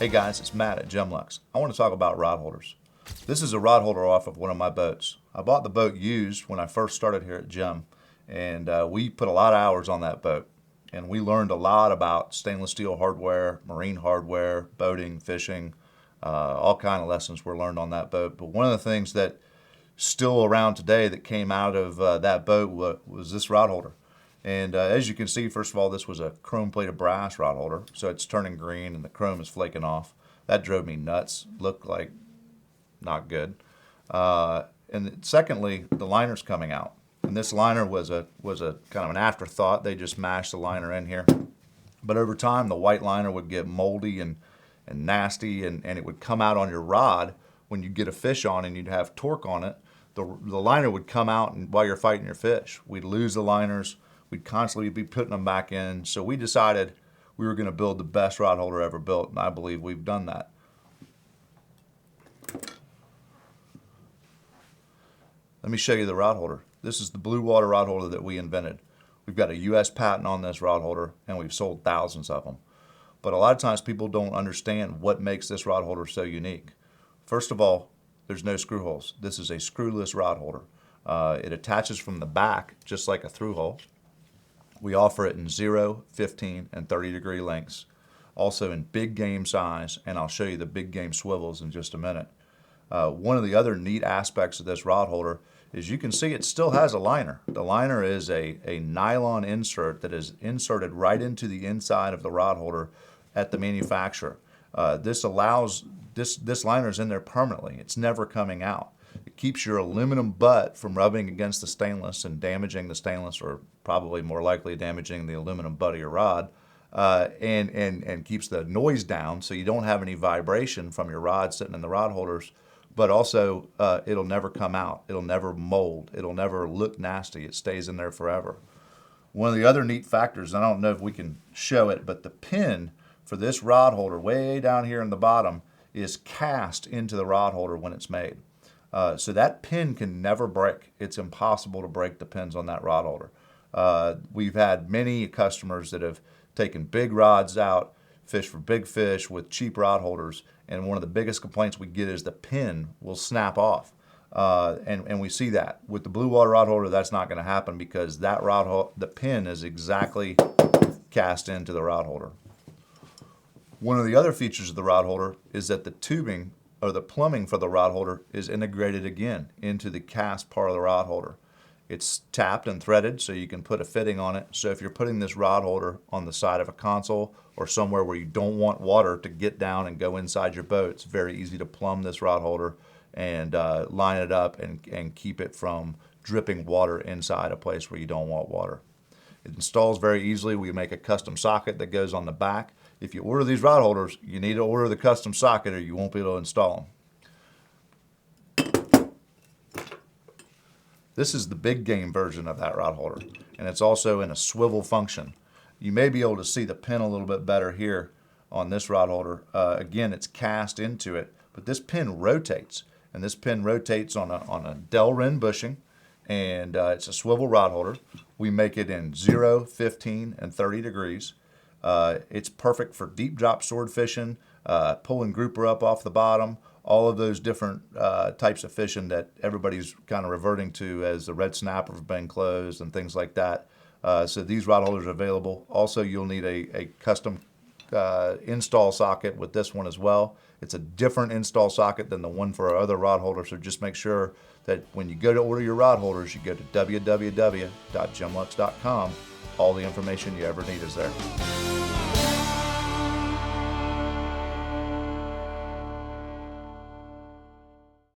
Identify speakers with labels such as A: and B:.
A: Hey guys, it's Matt at GEMLUX. I want to talk about rod holders. This is a rod holder off of one of my boats. I bought the boat used when I first started here at GEM, and we put a lot of hours on that boat. And we learned a lot about stainless steel hardware, marine hardware, boating, fishing, all kind of lessons were learned on that boat. But one of the things that still around today that came out of that boat was this rod holder. And as you can see, first of all, this was a chrome plated brass rod holder, so it's turning green and the chrome is flaking off. That drove me nuts. Looked like not good. And secondly, the liner's coming out. And this liner was a kind of an afterthought. They just mashed the liner in here. But over time, the white liner would get moldy and nasty, and it would come out on your rod when you get a fish on and you'd have torque on it. The liner would come out while you're fighting your fish. We'd lose the liners. We'd constantly be putting them back in. So we decided we were going to build the best rod holder ever built, and I believe we've done that. Let me show you the rod holder. This is the blue water rod holder that we invented. We've got a US patent on this rod holder, and we've sold thousands of them. But a lot of times people don't understand what makes this rod holder so unique. First of all, there's no screw holes. This is a screwless rod holder. It attaches from the back just like a through hole. We offer it in 0, 15, and 30-degree lengths. Also in big game size, and I'll show you the big game swivels in just a minute. One of the other neat aspects of this rod holder is you can see it still has a liner. The liner is a nylon insert that is inserted right into the inside of the rod holder at the manufacturer. This liner is in there permanently. It's never coming out. It keeps your aluminum butt from rubbing against the stainless and damaging the stainless, or probably more likely damaging the aluminum butt of your rod, and keeps the noise down so you don't have any vibration from your rod sitting in the rod holders. But also, it'll never come out. It'll never mold. It'll never look nasty. It stays in there forever. One of the other neat factors, I don't know if we can show it, but the pin for this rod holder way down here in the bottom is cast into the rod holder when it's made. So that pin can never break. It's impossible to break the pins on that rod holder. We've had many customers that have taken big rods out, fished for big fish with cheap rod holders, and one of the biggest complaints we get is the pin will snap off. And we see that. With the blue water rod holder, that's not going to happen because that the pin is exactly cast into the rod holder. One of the other features of the rod holder is that the tubing or the plumbing for the rod holder is integrated again into the cast part of the rod holder. It's tapped and threaded so you can put a fitting on it. So if you're putting this rod holder on the side of a console or somewhere where you don't want water to get down and go inside your boat, it's very easy to plumb this rod holder and line it up and keep it from dripping water inside a place where you don't want water. It installs very easily. We make a custom socket that goes on the back. If you order these rod holders, you need to order the custom socket or you won't be able to install them. This is the big game version of that rod holder, and it's also in a swivel function. You may be able to see the pin a little bit better here on this rod holder. Again, it's cast into it, but this pin rotates, and this pin rotates on a Delrin bushing, and it's a swivel rod holder. We make it in 0, 15, and 30 degrees. It's perfect for deep drop sword fishing, pulling grouper up off the bottom, all of those different types of fishing that everybody's kind of reverting to as the red snapper have been closed and things like that. So these rod holders are available. Also, you'll need a custom install socket with this one as well. It's a different install socket than the one for our other rod holder, so just make sure that when you go to order your rod holders, you go to www.gemlux.com. All the information you ever need is there.